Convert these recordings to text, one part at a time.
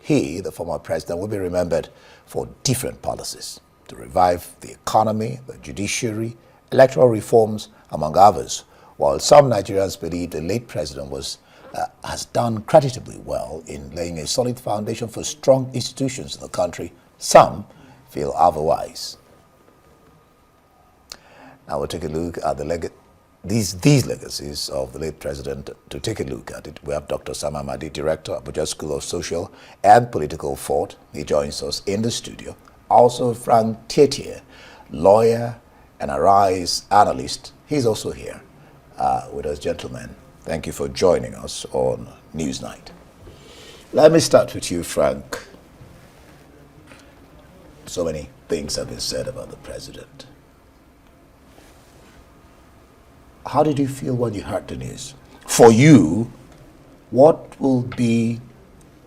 he, the former president, will be remembered for different policies to revive the economy, the judiciary, electoral reforms, among others. While some Nigerians believe the late president has done creditably well in laying a solid foundation for strong institutions in the country, some feel otherwise. Now we'll take a look at these legacies of the late president. To take a look at it, we have Dr. Amadi, Director, Abuja School of Social and Political Thought. He joins us in the studio. Also, Frank Tietie, lawyer and Arise analyst. He's also here with us, gentlemen. Thank you for joining us on Newsnight. Let me start with you, Frank. So many things have been said about the president. How did you feel when you heard the news? For you, what will be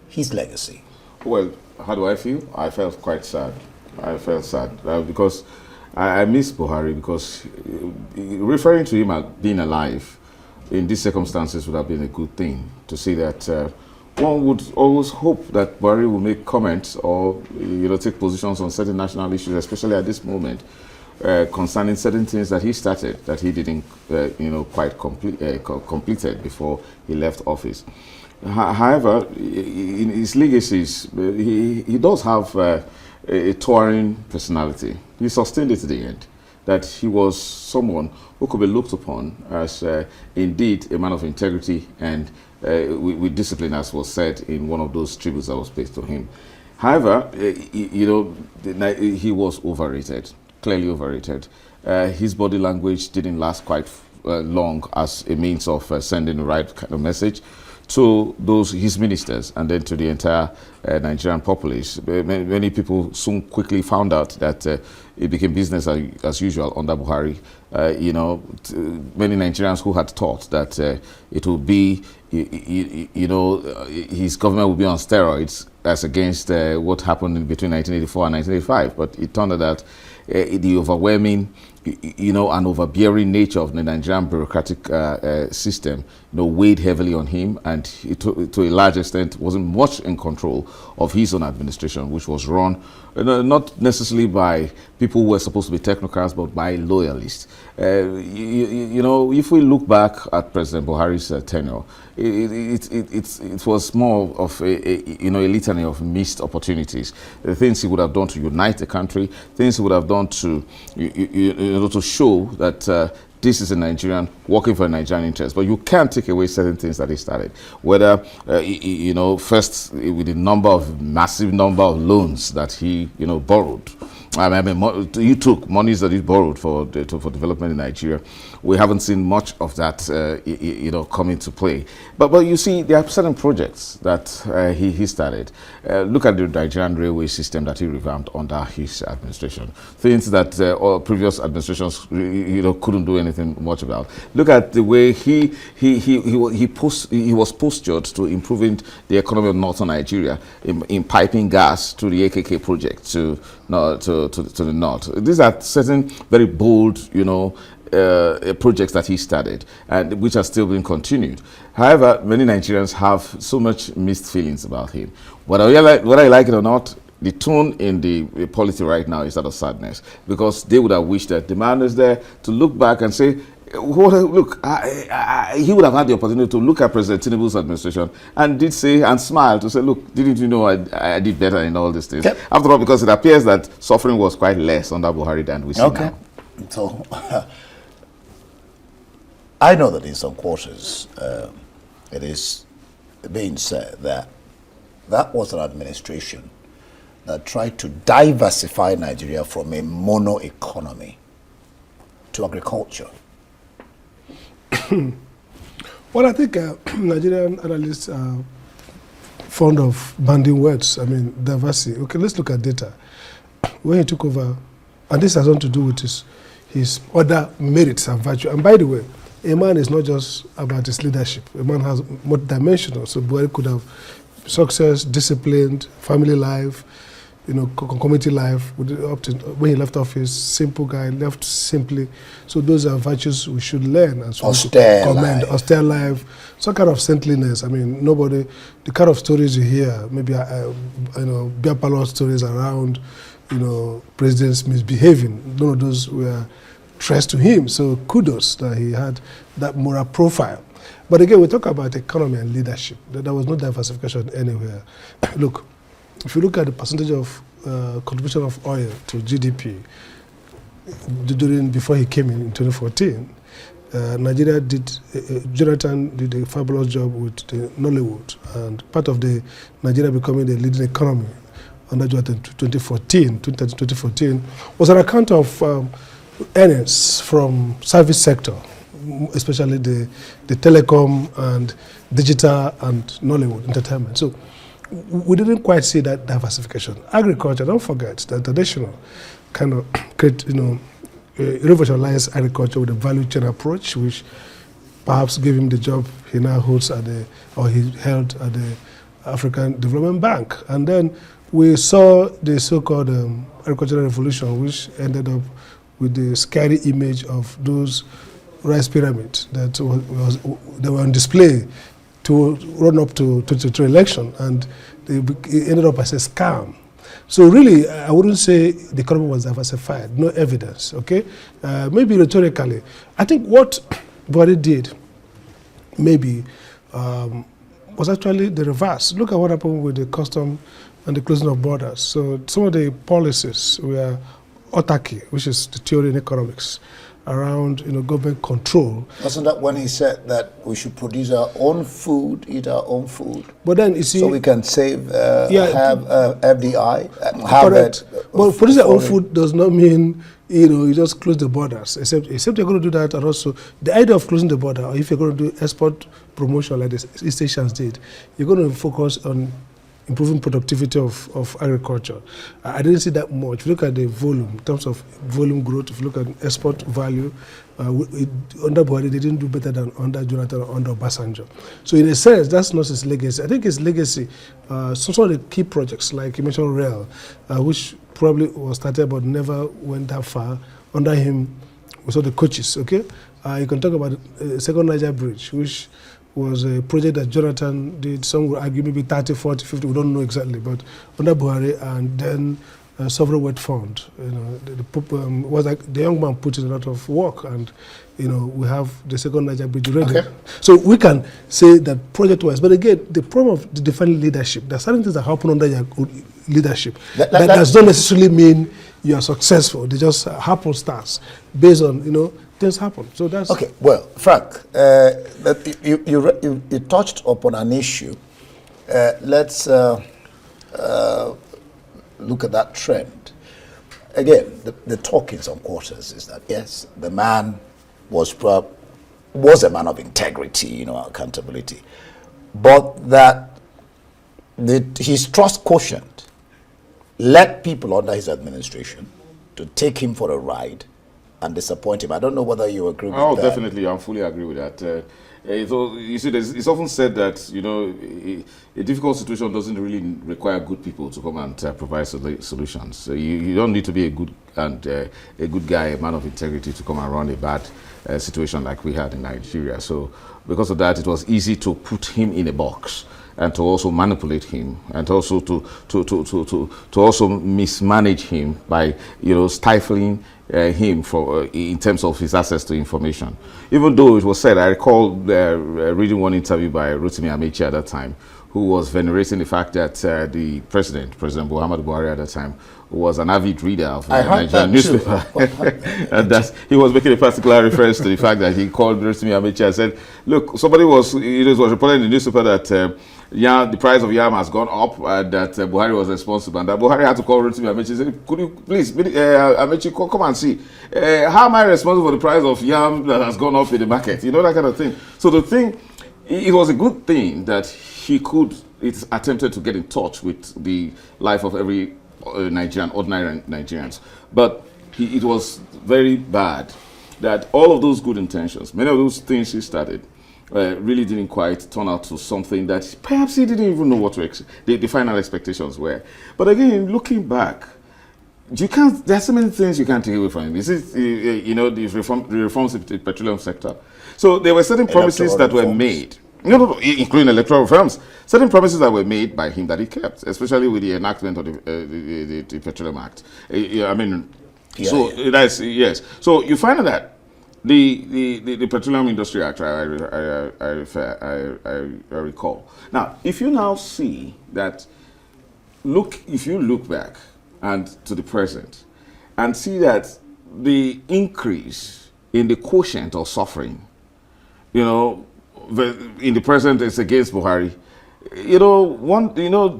his legacy? Well, how do I feel? I felt quite sad. I felt sad because I miss Buhari, because referring to him as being alive in these circumstances would have been a good thing. To say that one would always hope that Buhari will make comments or take positions on certain national issues, especially at this moment, concerning certain things that he started that he didn't quite completed before he left office. However, in his legacies, he does have a towering personality. He sustained it to the end. That he was someone who could be looked upon as indeed a man of integrity and with discipline, as was said in one of those tributes that was paid to him. However, he was overrated, clearly overrated. His body language didn't last quite long as a means of sending the right kind of message to his ministers and then to the entire Nigerian populace. Many people soon quickly found out that it became business as usual under Buhari. Many Nigerians who had thought that it would be, his government would be on steroids as against what happened in between 1984 and 1985. But it turned out that the overwhelming, and overbearing nature of the Nigerian bureaucratic system, weighed heavily on him, and to a large extent wasn't much in control of his own administration, which was run not necessarily by people who were supposed to be technocrats, but by loyalists. If we look back at President Buhari's tenure, it was more of a litany of missed opportunities. The things he would have done to unite the country, things he would have done to to show that this is a Nigerian working for a Nigerian interest. But you can't take away certain things that he started. Whether, first with the massive number of loans that he, borrowed. He took monies that he borrowed for development in Nigeria. We haven't seen much of that, come into play. But you see, there are certain projects that he started. Look at the Nigerian railway system that he revamped under his administration. Things that all previous administrations, couldn't do anything much about. Look at the way he was postured to improving the economy of northern Nigeria in piping gas to the AKK project to the north. These are certain very bold, projects that he started and which are still being continued. However, many Nigerians have so much mixed feelings about him. Whether I like it or not, the tone in the polity right now is that of sadness, because they would have wished that the man is there to look back and say, look, he would have had the opportunity to look at President Tinubu's administration and did say and smile to say, look, didn't you know I did better in all these things? Yep. After all, because it appears that suffering was quite less under Buhari than we see now. So, I know that in some quarters, it is being said that was an administration that tried to diversify Nigeria from a mono economy to agriculture. Well, I think Nigerian analysts are fond of banding words. Diversity. Okay, let's look at data. When he took over, and this has nothing to do with his other merits and virtue. And by the way, a man is not just about his leadership. A man has multi-dimensional. So Buhari could have success, disciplined, family life, community life. Up to when he left office, simple guy, left simply. So those are virtues we should learn and so austere commend. life. Austere life, some kind of saintliness. I mean, nobody, the kind of stories you hear, maybe beer parlor stories around, presidents misbehaving. None of those were traced to him. So kudos that he had that moral profile. But again, we talk about economy and leadership. There was no diversification anywhere. Look, if you look at the percentage of contribution of oil to GDP before he came in 2014, Nigeria Jonathan did a fabulous job with the Nollywood, and part of the Nigeria becoming the leading economy under Jonathan 2014 was an account of earnings from service sector, especially the telecom and digital and Nollywood entertainment. So we didn't quite see that diversification. Agriculture, don't forget, the traditional kind of revolutionized agriculture with a value chain approach, which perhaps gave him the job he now holds he held at the African Development Bank. And then we saw the so-called agricultural revolution, which ended up with the scary image of those rice pyramids that they were on display to run up to 2023 election, and it ended up as a scam. So really, I wouldn't say the economy was diversified, no evidence, okay? Maybe rhetorically. I think what Buhari did, maybe, was actually the reverse. Look at what happened with the custom and the closing of borders. So some of the policies were autarky, which is the theory in economics, around government control. Wasn't that when he said that we should produce our own food, eat our own food? But then you see, so we can save, have FDI, correct. But producing our own food does not mean you just close the borders. Except you're going to do that, and also the idea of closing the border, or if you're going to do export promotion like the East Asians did, you're going to focus on improving productivity of agriculture. I didn't see that much. If you look at the volume, in terms of volume growth, if you look at export value, under Buhari, they didn't do better than under Jonathan or under Obasanjo. So in a sense, that's not his legacy. I think his legacy, some of the key projects, like you mentioned rail, which probably was started but never went that far. Under him, we saw the coaches, okay? You can talk about the second Niger Bridge, which was a project that Jonathan did. Some would argue maybe 30, 40, 50, we don't know exactly, but under Buhari, and then Sovereign Wealth Fund. Was like the young man put in a lot of work, and we have the second Niger Bridge ready. Okay. So we can say that project-wise, but again, the problem of the defining leadership, there are certain things that happen under your leadership. That does not necessarily mean you are successful. They just happen stars based on things happen. So that's okay. Well, Frank, you touched upon an issue. Let's look at that trend. Again, the talk in some quarters is that yes, the man was a man of integrity, accountability, but that his trust quotient led people under his administration to take him for a ride and disappoint him. I don't know whether you agree with that. Oh, definitely. I fully agree with that. So you see, it's often said that a difficult situation doesn't really require good people to come and provide solutions. So you don't need to be a good guy, a man of integrity, to come and run a bad situation like we had in Nigeria. So because of that, it was easy to put him in a box and to also manipulate him, and also to also mismanage him by stifling him in terms of his access to information. Even though it was said, I recall reading one interview by Rotimi Amechi at that time, who was venerating the fact that the President Muhammadu Buhari at that time, was an avid reader of Nigerian newspaper. And that he was making a particular reference to the fact that he called Rotimi Amechi and said, look, somebody was reporting in the newspaper that the price of yam has gone up, that Buhari was responsible, and that Buhari had to call Rotimi Amechi and say, could you please, Amechi, come and see, how am I responsible for the price of yam that has gone up in the market? That kind of thing. So the thing, it was a good thing that it attempted to get in touch with the life of every ordinary Nigerians. But it was very bad that all of those good intentions, many of those things he started, really didn't quite turn out to something that perhaps he didn't even know what the final expectations were. But again, looking back, there are so many things you can't take away from him. This is, the reforms in the petroleum sector. So there were certain promises that were made. No, including electoral reforms. Certain promises that were made by him that he kept, especially with the enactment of the Petroleum Act. That's yes. So you find that the Petroleum Industry Act, I recall. Now, if you now see that, if you look back and to the present, and see that the increase in the quotient of suffering, in the present is against Buhari,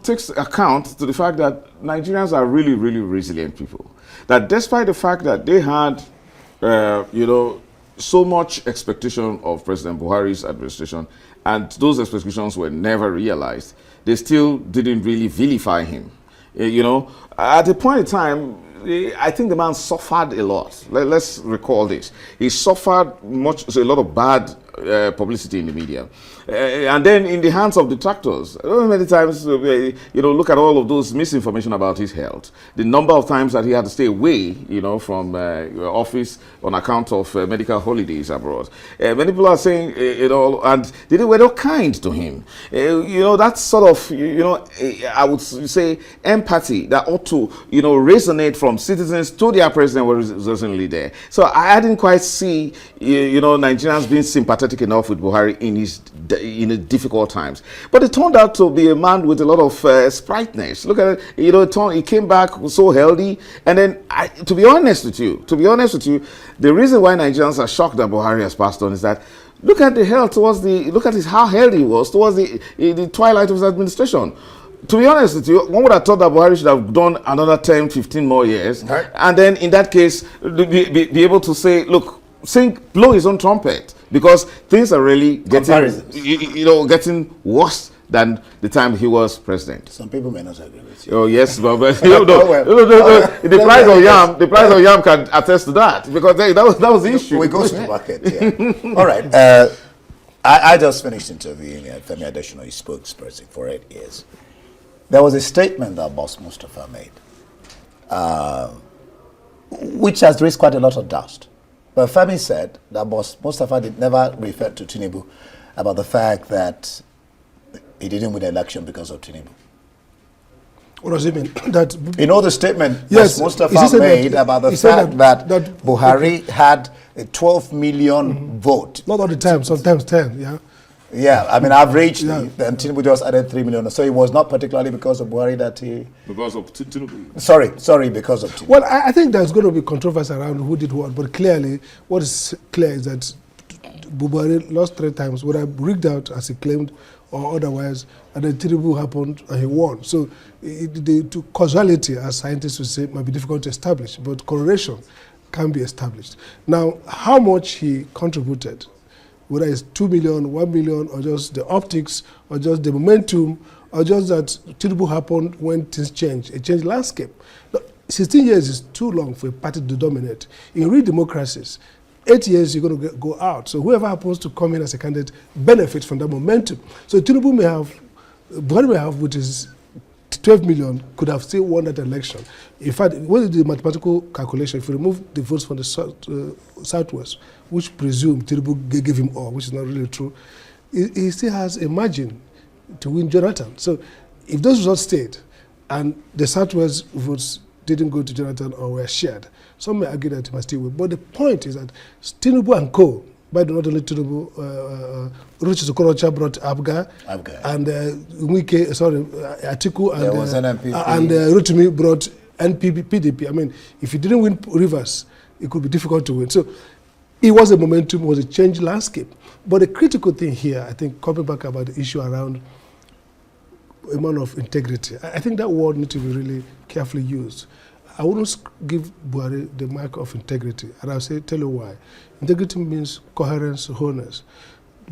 takes account to the fact that Nigerians are really, really resilient people. That despite the fact that they had, so much expectation of President Buhari's administration, and those expectations were never realized, they still didn't really vilify him. At a point in time, I think the man suffered a lot. Let's recall this. He suffered a lot of bad publicity in the media. And then in the hands of detractors, many times, look at all of those misinformation about his health. The number of times that he had to stay away, from office on account of medical holidays abroad. Many people are saying, and they were not kind to him. That sort of, I would say empathy that ought to, resonate from citizens to their president was certainly there. So I didn't quite see, Nigerians being sympathetic enough with Buhari in difficult times. But it turned out to be a man with a lot of sprightness. Look at it, he came back so healthy. And then, to be honest with you, the reason why Nigerians are shocked that Buhari has passed on is that look at the health how healthy he was towards the twilight of his administration. To be honest with you, one would have thought that Buhari should have done another 10, 15 more years. Right. And then in that case, be able to say, look, blow his own trumpet, because things are really getting worse than the time he was president. Some people may not agree with you. Oh yes, but the price of yam can attest to that, because that was the issue. We go to the market. Yeah. All right. I just finished interviewing Femi Adesina, his spokesperson for 8 years. There was a statement that Boss Mustafa made, which has raised quite a lot of dust. But Femi said that Boss Mustafa never referred to Tinubu about the fact that he didn't win the election because of Tinubu. What does it mean? That the statement Boss Mustafa made about the fact that Buhari had a 12 million vote. Not all the time, sometimes 10, yeah. Yeah, I mean, average, and Tinubu just added 3 million. So it was not particularly because of Buhari that he... Because of Tinubu? Sorry, because of Tinubu. Well, I think there's going to be controversy around who did what, but clearly, what is clear is that Buhari lost 3 times, whether rigged out as he claimed or otherwise, and then Tinubu happened and he won. So the causality, as scientists would say, might be difficult to establish, but correlation can be established. Now, how much he contributed, whether it's 2 million, 1 million, or just the optics, or just the momentum, or just that Tinubu happened when things change, a changed landscape. 16 years is too long for a party to dominate. In real democracies, 8 years you're going to go out. So whoever happens to come in as a candidate benefits from that momentum. So Tinubu Buhari may have, with his 12 million, could have still won that election. In fact, what is the mathematical calculation? If you remove the votes from the Southwest, which presume Tinubu gave him all, which is not really true, he still has a margin to win Jonathan. So if those results stayed and the Southwest votes didn't go to Jonathan or were shared, some may argue that he must still win. But the point is that Tinubu and co, by not only Tinubu, Ruchi Sokorocha brought Abga, and Atiku and Rotimi brought NPP, PDP. I mean, if he didn't win Rivers, it could be difficult to win. So it was a momentum, it was a changed landscape. But the critical thing here, I think, coming back about the issue around a man of integrity, I think that word needs to be really carefully used. I wouldn't give Buhari the mark of integrity, and I'll tell you why. Integrity means coherence, wholeness.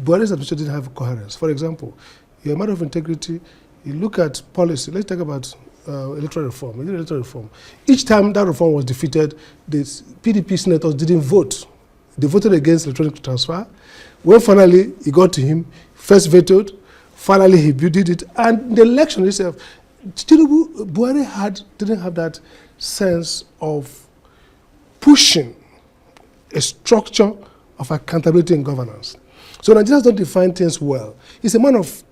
Buhari's administration didn't have coherence. For example, you're a man of integrity, you look at policy. Let's talk about electoral reform. Each time that reform was defeated, the PDP senators didn't vote They voted against electronic transfer. When finally it got to him, first vetoed, finally he did it, and the election itself, Buhari didn't have that sense of pushing a structure of accountability and governance. So Nigerians don't define things well. He's a man of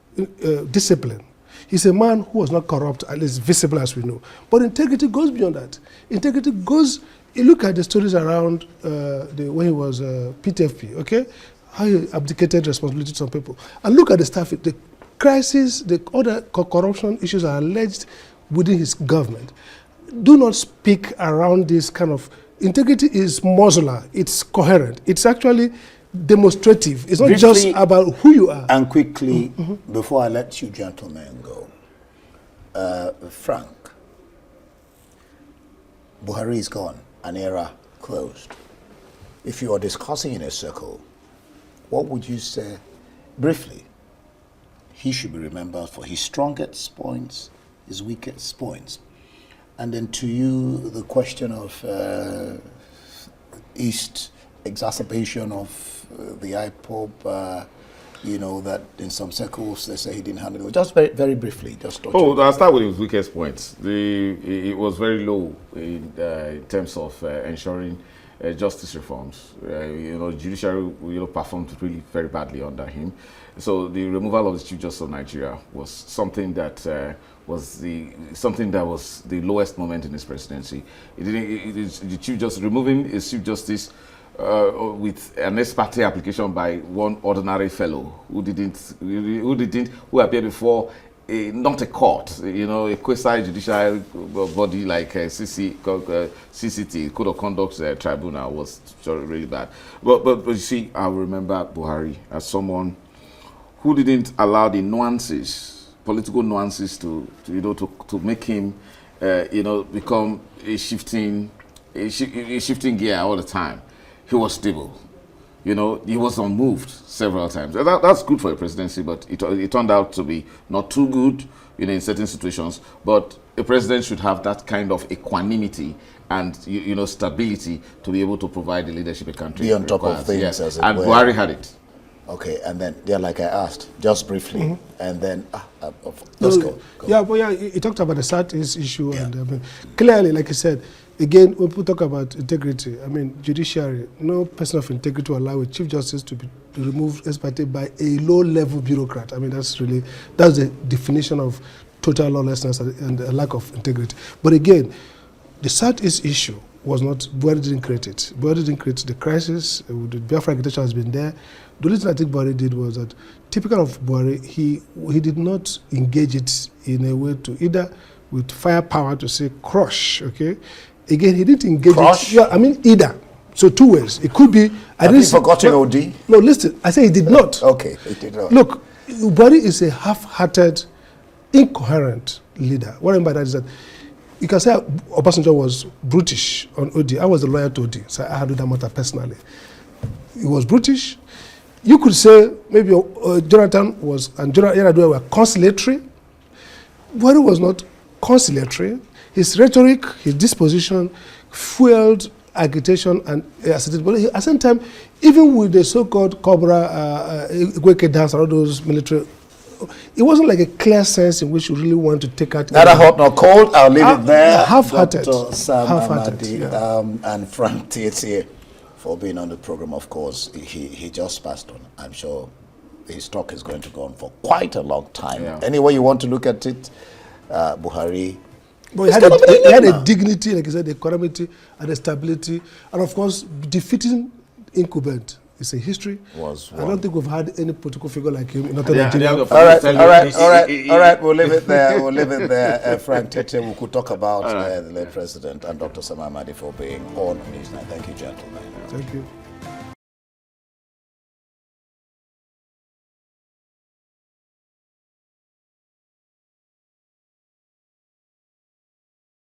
discipline. He's a man who was not corrupt, at least visible as we know. But integrity goes beyond that. Integrity goes, you look at the stories around when he was PTFP, okay? How he abdicated responsibility to some people. And look at the stuff, the crisis, the other corruption issues are alleged within his government. Do not speak around this kind of, integrity is modular, it's coherent, it's actually demonstrative. It's not Briefly, just about who you are. And quickly, before I let you gentlemen go, Frank, Buhari is gone, an era closed. If you are discussing in a circle, what would you say, briefly, he should be remembered for his strongest points, his weakest points? And then to you, the question of East exacerbation of the IPOB, you know, that in some circles they say he didn't handle it. Just very, very briefly, just touch on I'll start with his weakest points. It was very low in terms of ensuring justice reforms. Judiciary, performed really very badly under him. So the removal of the Chief Justice of Nigeria was something that was the lowest moment in his presidency. The Chief Justice, removing his Chief Justice with an ex parte application by one ordinary fellow who appeared before not a court, a quasi-judicial body like CCT, Code of Conduct Tribunal, was really bad. But you see, I remember Buhari as someone who didn't allow the nuances, political nuances, to make him, become a shifting gear all the time. He was stable. He was unmoved several times. That's good for a presidency, but it turned out to be not too good, in certain situations. But a president should have that kind of equanimity and stability to be able to provide the leadership a country be on top requires. of things, yes. as it and were. Buhari had it. Okay, and then, like I asked, just briefly, and then, let's go. Yeah, he talked about the Southeast issue, and clearly, like I said, again, when people talk about integrity, judiciary, no person of integrity will allow a Chief Justice to be removed ex parte by a low-level bureaucrat. that's the definition of total lawlessness and a lack of integrity. But again, the Southeast issue was not, Buhari didn't create it. Buhari didn't create the crisis. The Biafra agitation has been there. The only thing I think Buhari did was that, typical of Buhari, he did not engage it in a way to either with firepower to say crush, okay? Again, he didn't engage Crush? it. Yeah, either. So two ways. It could be. Have you forgotten OD? No, listen. I say he did not. Okay, he did not. Look, Buhari is a half-hearted, incoherent leader. What I mean by that is that you can say Obasanjo was brutish on OD. I was the lawyer to OD, so I handled that matter personally. He was brutish. You could say maybe Jonathan and Yar'Adua were conciliatory. Buhari was not conciliatory. His rhetoric, his disposition, fueled agitation and asserted. But at the same time, even with the so-called Cobra, Igweke dance, and all those military, it wasn't like a clear sense in which you really want to take out. Neither hot nor cold. I'll leave it there. Half-hearted. Dr. Sam Amadi, yeah. and Frank Tietie for being on the program. Of course, he just passed on. I'm sure his talk is going to go on for quite a long time. Yeah. Any way you want to look at it, Buhari. But he had a dignity, like I said, the equanimity and the stability, and of course, defeating incumbent is a history. I don't think we've had any political figure like him in Northern Nigeria. All right. We'll leave it there. Frank Tietie, we could talk about the late president, and Dr. Sam Amadi for being on News 9. Thank you, gentlemen. Thank you.